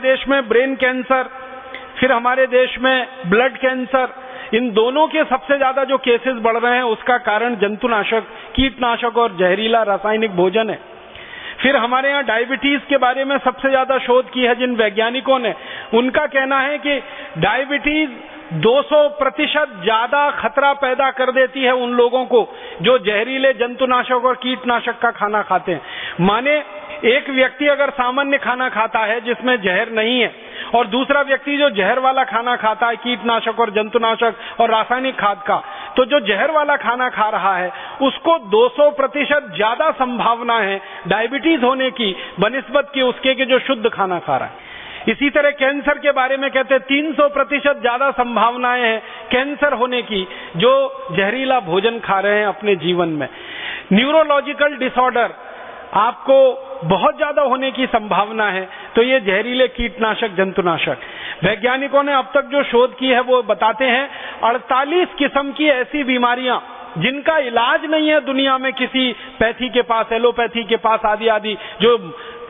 देश में brain cancer, फिर हमारे देश में ब्लड कैंसर, इन दोनों के सबसे ज्यादा जो केसेस बढ़ रहे हैं उसका कारण जंतुनाशक, कीटनाशक और जहरीला रासायनिक भोजन है। फिर हमारे यहाँ डायबिटीज के बारे में सबसे ज्यादा शोध की है जिन वैज्ञानिकों ने, उनका कहना है कि डायबिटीज 200% ज्यादा खतरा पैदा कर देती है उन लोगों को जो जहरीले जंतुनाशक और कीटनाशक का खाना खाते हैं। माने एक व्यक्ति अगर सामान्य खाना खाता है जिसमें जहर नहीं है और दूसरा व्यक्ति जो जहर वाला खाना खाता है, कीटनाशक और जंतुनाशक और रासायनिक खाद का, तो जो जहर वाला खाना खा रहा है उसको 200% ज्यादा संभावना है डायबिटीज होने की बनिस्बत की उसके के जो शुद्ध खाना खा रहा है। इसी तरह कैंसर के बारे में कहते हैं 300% ज्यादा संभावनाएं हैं कैंसर होने की जो जहरीला भोजन खा रहे हैं अपने जीवन में। न्यूरोलॉजिकल डिसऑर्डर आपको बहुत ज्यादा होने की संभावना है, तो ये जहरीले कीटनाशक जंतुनाशक। वैज्ञानिकों ने अब तक जो शोध की है वो बताते हैं 48 किस्म की ऐसी बीमारियां जिनका इलाज नहीं है दुनिया में किसी पैथी के पास, एलोपैथी के पास आदि आदि जो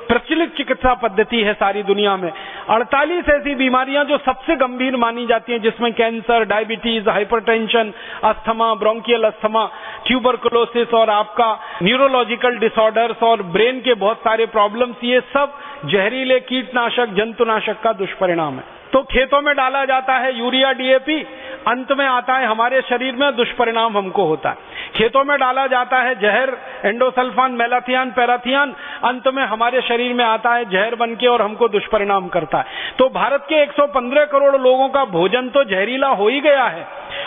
प्रचलित चिकित्सा पद्धति है सारी दुनिया में। 48 ऐसी बीमारियां जो सबसे गंभीर मानी जाती हैं, जिसमें cancer, diabetes, hypertension, asthma, bronchial asthma, tuberculosis और आपका न्यूरोलॉजिकल डिसऑर्डर्स और ब्रेन के बहुत सारे प्रॉब्लम्स, ये सब जहरीले कीटनाशक जंतुनाशक का दुष्परिणाम है। तो खेतों में डाला जाता है यूरिया, डीएपी, अंत में आता है हमारे शरीर में दुष्परिणाम हमको होता है। खेतों में डाला जाता है जहर, एंडोसल्फान, मेलाथियान, पैराथियान, अंत में हमारे शरीर में आता है जहर बनके और हमको दुष्परिणाम करता है। तो भारत के 115 करोड़ लोगों का भोजन तो जहरीला हो ही गया है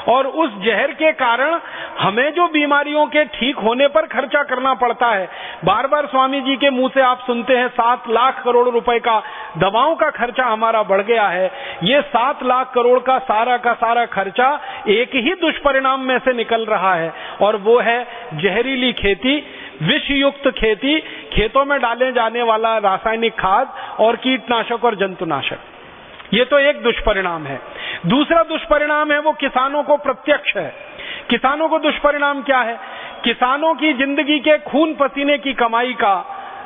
और उस जहर के कारण हमें जो बीमारियों के ठीक होने पर खर्चा करना पड़ता है, बार बार स्वामी जी के मुंह से आप सुनते हैं 7 लाख करोड़ रुपए का दवाओं का खर्चा हमारा बढ़ गया है। ये 7 लाख करोड़ का सारा खर्चा एक ही दुष्परिणाम में से निकल रहा है और वो है जहरीली खेती, विषयुक्त खेती, खेतों में डाले जाने वाला रासायनिक खाद और कीटनाशक और जंतुनाशक। ये तो एक दुष्परिणाम है। दूसरा दुष्परिणाम है वो किसानों को प्रत्यक्ष है। किसानों को दुष्परिणाम क्या है? किसानों की जिंदगी के खून पसीने की कमाई का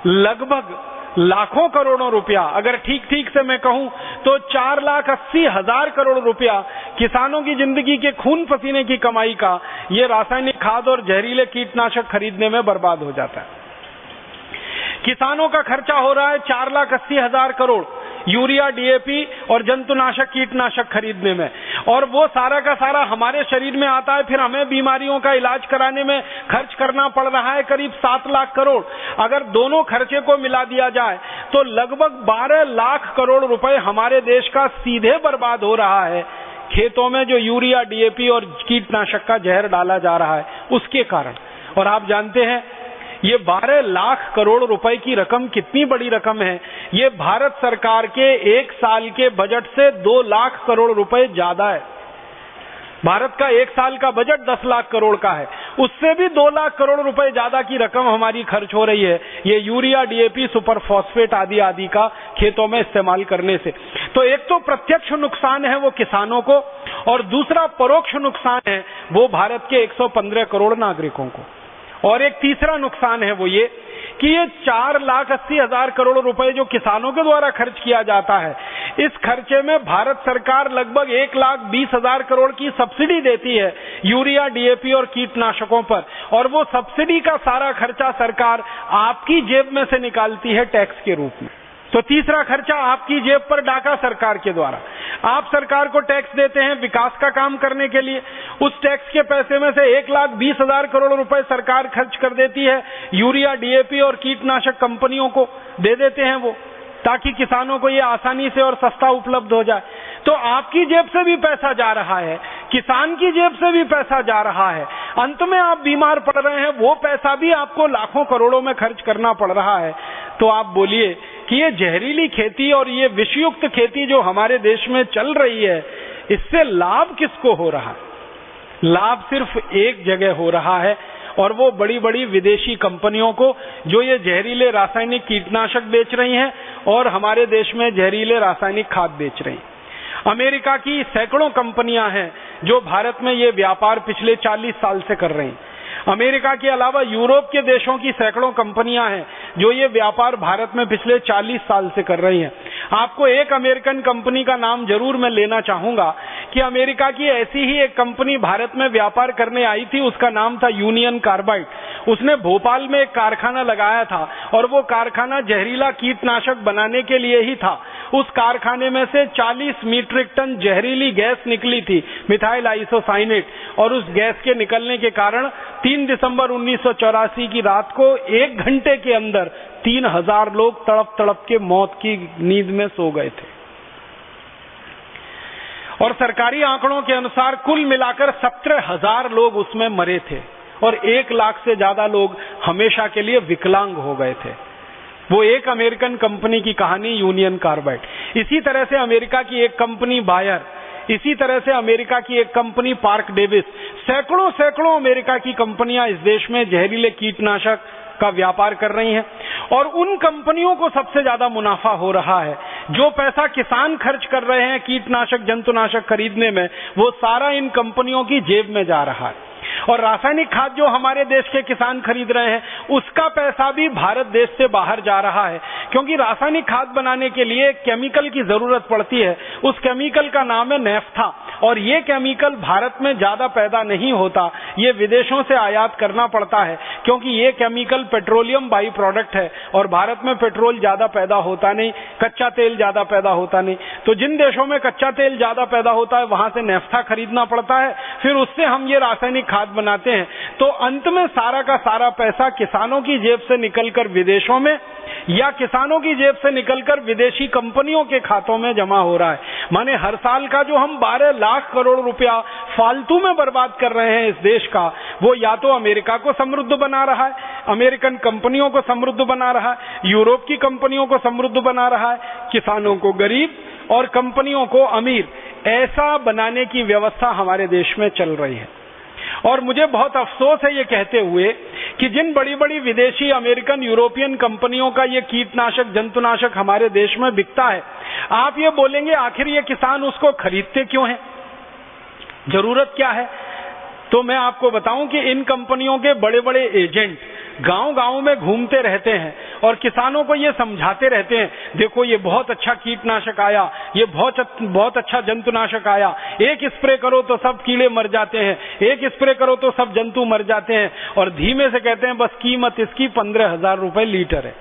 लगभग लाखों करोड़ों रुपया, अगर ठीक से मैं कहूं तो 4,80,000 करोड़ रुपया किसानों की जिंदगी के खून पसीने की कमाई का ये रासायनिक खाद और जहरीले कीटनाशक खरीदने में बर्बाद हो जाता है। किसानों का खर्चा हो रहा है 4,80,000 करोड़ यूरिया, डीएपी और जंतुनाशक कीटनाशक खरीदने में, और वो सारा का सारा हमारे शरीर में आता है। फिर हमें बीमारियों का इलाज कराने में खर्च करना पड़ रहा है करीब 7 लाख करोड़। अगर दोनों खर्चे को मिला दिया जाए तो लगभग 12 लाख करोड़ रुपए हमारे देश का सीधे बर्बाद हो रहा है खेतों में जो यूरिया, डीएपी और कीटनाशक का जहर डाला जा रहा है उसके कारण। और आप जानते हैं ये 12 लाख करोड़ रुपए की रकम कितनी बड़ी रकम है। ये भारत सरकार के एक साल के बजट से 2 लाख करोड़ रुपए ज्यादा है। भारत का एक साल का बजट 10 लाख करोड़ का है, उससे भी 2 लाख करोड़ रुपए ज्यादा की रकम हमारी खर्च हो रही है ये यूरिया, डीएपी, सुपर फॉस्फेट आदि का खेतों में इस्तेमाल करने से। तो एक तो प्रत्यक्ष नुकसान है वो किसानों को, और दूसरा परोक्ष नुकसान है वो भारत के 115 करोड़ नागरिकों को। और एक तीसरा नुकसान है वो ये कि ये 4,80,000 करोड़ रुपए जो किसानों के द्वारा खर्च किया जाता है, इस खर्चे में भारत सरकार लगभग 1,20,000 करोड़ की सब्सिडी देती है यूरिया, डीएपी और कीटनाशकों पर, और वो सब्सिडी का सारा खर्चा सरकार आपकी जेब में से निकालती है टैक्स के रूप में। तो तीसरा खर्चा आपकी जेब पर डाका सरकार के द्वारा। आप सरकार को टैक्स देते हैं विकास का काम करने के लिए, उस टैक्स के पैसे में से 1,20,000 करोड़ रुपए सरकार खर्च कर देती है यूरिया, डीएपी और कीटनाशक कंपनियों को दे देते हैं वो, ताकि किसानों को ये आसानी से और सस्ता उपलब्ध हो जाए। तो आपकी जेब से भी पैसा जा रहा है, किसान की जेब से भी पैसा जा रहा है, अंत में आप बीमार पड़ रहे हैं, वो पैसा भी आपको लाखों करोड़ों में खर्च करना पड़ रहा है। तो आप बोलिए कि ये जहरीली खेती और ये विषयुक्त खेती जो हमारे देश में चल रही है, इससे लाभ किसको हो रहा है? लाभ सिर्फ एक जगह हो रहा है, और वो बड़ी बड़ी विदेशी कंपनियों को जो ये जहरीले रासायनिक कीटनाशक बेच रही हैं और हमारे देश में जहरीले रासायनिक खाद बेच रही हैं। अमेरिका की सैकड़ों कंपनियां हैं जो भारत में ये व्यापार पिछले 40 साल से कर रही हैं। अमेरिका के अलावा यूरोप के देशों की सैकड़ों कंपनियां हैं जो ये व्यापार भारत में पिछले 40 साल से कर रही हैं। आपको एक अमेरिकन कंपनी का नाम जरूर मैं लेना चाहूंगा कि अमेरिका की ऐसी ही एक कंपनी भारत में व्यापार करने आई थी, उसका नाम था यूनियन कार्बाइड। उसने भोपाल में एक कारखाना लगाया था और वो कारखाना जहरीला कीटनाशक बनाने के लिए ही था। उस कारखाने में से 40 मीट्रिक टन जहरीली गैस निकली थी, मिथाइल आइसोसाइनेट, और उस गैस के निकलने के कारण 3 दिसंबर 1984 की रात को 1 घंटे के अंदर 3000 लोग तड़प तड़प के मौत की नींद में सो गए थे। और सरकारी आंकड़ों के अनुसार कुल मिलाकर 17,000 लोग उसमें मरे थे और 1 लाख से ज्यादा लोग हमेशा के लिए विकलांग हो गए थे। वो एक अमेरिकन कंपनी की कहानी यूनियन कार्बाइड। इसी तरह से अमेरिका की एक कंपनी बायर, इसी तरह से अमेरिका की एक कंपनी पार्क डेविस, सैकड़ों अमेरिका की कंपनियां इस देश में जहरीले कीटनाशक का व्यापार कर रही हैं और उन कंपनियों को सबसे ज्यादा मुनाफा हो रहा है। जो पैसा किसान खर्च कर रहे हैं कीटनाशक जंतुनाशक खरीदने में, वो सारा इन कंपनियों की जेब में जा रहा है। और रासायनिक खाद जो हमारे देश के किसान खरीद रहे हैं, उसका पैसा भी भारत देश से बाहर जा रहा है, क्योंकि रासायनिक खाद बनाने के लिए एक केमिकल की जरूरत पड़ती है। उस केमिकल का नाम है नेफ्था, और ये केमिकल भारत में ज्यादा पैदा नहीं होता, ये विदेशों से आयात करना पड़ता है, क्योंकि ये केमिकल पेट्रोलियम बाई प्रोडक्ट है और भारत में पेट्रोल ज्यादा पैदा होता नहीं, कच्चा तेल ज्यादा पैदा होता नहीं। तो जिन देशों में कच्चा तेल ज्यादा पैदा होता है, वहां से नेफ्था खरीदना पड़ता है, फिर उससे हम ये रासायनिक खाद बनाते हैं। तो अंत में सारा का सारा पैसा किसानों की जेब से निकलकर विदेशों में या किसानों की जेब से निकलकर विदेशी कंपनियों के खातों में जमा हो रहा है। माने हर साल का जो हम 12 लाख करोड़ रुपया फालतू में बर्बाद कर रहे हैं इस देश का, वो या तो अमेरिका को समृद्ध बना रहा है, अमेरिकन कंपनियों को समृद्ध बना रहा है, यूरोप की कंपनियों को समृद्ध बना रहा है, किसानों को गरीब और कंपनियों को अमीर, ऐसा बनाने की व्यवस्था हमारे देश में चल रही है। और मुझे बहुत अफसोस है ये कहते हुए कि जिन बड़ी बड़ी विदेशी अमेरिकन यूरोपियन कंपनियों का ये कीटनाशक जंतुनाशक हमारे देश में बिकता है, आप ये बोलेंगे आखिर ये किसान उसको खरीदते क्यों हैं, जरूरत क्या है? तो मैं आपको बताऊं कि इन कंपनियों के बड़े बड़े एजेंट गांव-गांव में घूमते रहते हैं और किसानों को ये समझाते रहते हैं, देखो ये बहुत अच्छा कीटनाशक आया, ये बहुत अच्छा जंतुनाशक आया, एक स्प्रे करो तो सब कीड़े मर जाते हैं, एक स्प्रे करो तो सब जंतु मर जाते हैं, और धीमे से कहते हैं बस कीमत इसकी 15,000 रुपए लीटर है।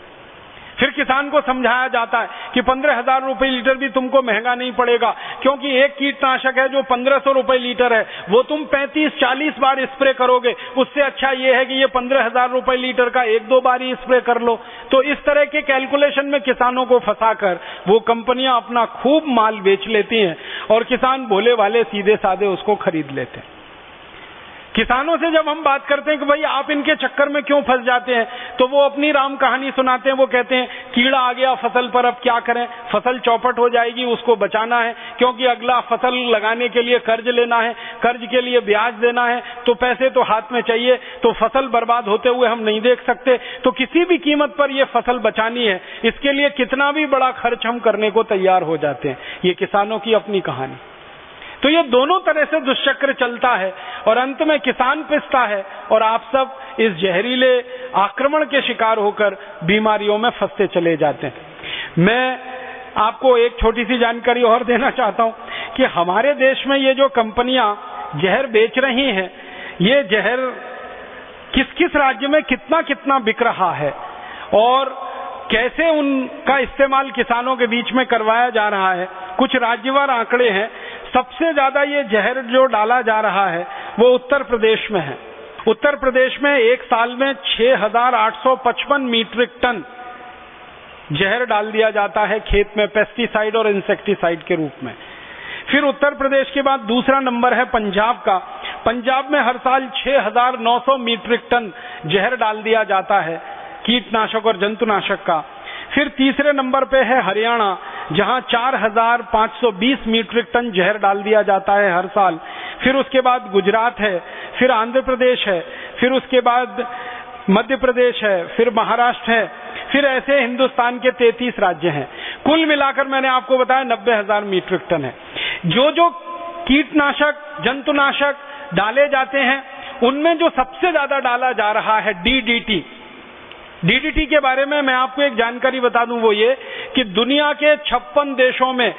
फिर किसान को समझाया जाता है कि 15,000 रुपए लीटर भी तुमको महंगा नहीं पड़ेगा, क्योंकि एक कीटनाशक है जो 1500 रुपए लीटर है, वो तुम 35-40 बार स्प्रे करोगे, उससे अच्छा ये है कि ये 15,000 रुपए लीटर का 1-2 बार ही स्प्रे कर लो। तो इस तरह के कैलकुलेशन में किसानों को फंसाकर वो कंपनियां अपना खूब माल बेच लेती हैं और किसान भोले वाले सीधे साधे उसको खरीद लेते हैं। किसानों से जब हम बात करते हैं कि भाई आप इनके चक्कर में क्यों फंस जाते हैं, तो वो अपनी राम कहानी सुनाते हैं। वो कहते हैं कीड़ा आ गया फसल पर, अब क्या करें, फसल चौपट हो जाएगी, उसको बचाना है, क्योंकि अगला फसल लगाने के लिए कर्ज लेना है, कर्ज के लिए ब्याज देना है, तो पैसे तो हाथ में चाहिए, तो फसल बर्बाद होते हुए हम नहीं देख सकते, तो किसी भी कीमत पर ये फसल बचानी है, इसके लिए कितना भी बड़ा खर्च हम करने को तैयार हो जाते हैं। ये किसानों की अपनी कहानी। तो ये दोनों तरह से दुष्चक्र चलता है और अंत में किसान पिसता है और आप सब इस जहरीले आक्रमण के शिकार होकर बीमारियों में फंसते चले जाते हैं। मैं आपको एक छोटी सी जानकारी और देना चाहता हूं कि हमारे देश में ये जो कंपनियां जहर बेच रही हैं, ये जहर किस किस राज्य में कितना कितना बिक रहा है और कैसे उनका इस्तेमाल किसानों के बीच में करवाया जा रहा है। कुछ राज्यवार आंकड़े हैं। सबसे ज्यादा ये जहर जो डाला जा रहा है वो उत्तर प्रदेश में है। उत्तर प्रदेश में एक साल में 6,855 मीट्रिक टन जहर डाल दिया जाता है खेत में, पेस्टिसाइड और इंसेक्टिसाइड के रूप में। फिर उत्तर प्रदेश के बाद दूसरा नंबर है पंजाब का। पंजाब में हर साल 6,900 मीट्रिक टन जहर डाल दिया जाता है कीटनाशक और जंतुनाशक का। फिर तीसरे नंबर पे है हरियाणा, जहां 4,520 मीट्रिक टन जहर डाल दिया जाता है हर साल। फिर उसके बाद गुजरात है, फिर आंध्र प्रदेश है, फिर उसके बाद मध्य प्रदेश है, फिर महाराष्ट्र है, फिर ऐसे हिंदुस्तान के 33 राज्य हैं। कुल मिलाकर मैंने आपको बताया 90,000 मीट्रिक टन है। जो कीटनाशक जंतुनाशक डाले जाते हैं उनमें जो सबसे ज्यादा डाला जा रहा है डीडीटी। डीडीटी के बारे में मैं आपको एक जानकारी बता दूं, वो ये कि दुनिया के 56 देशों में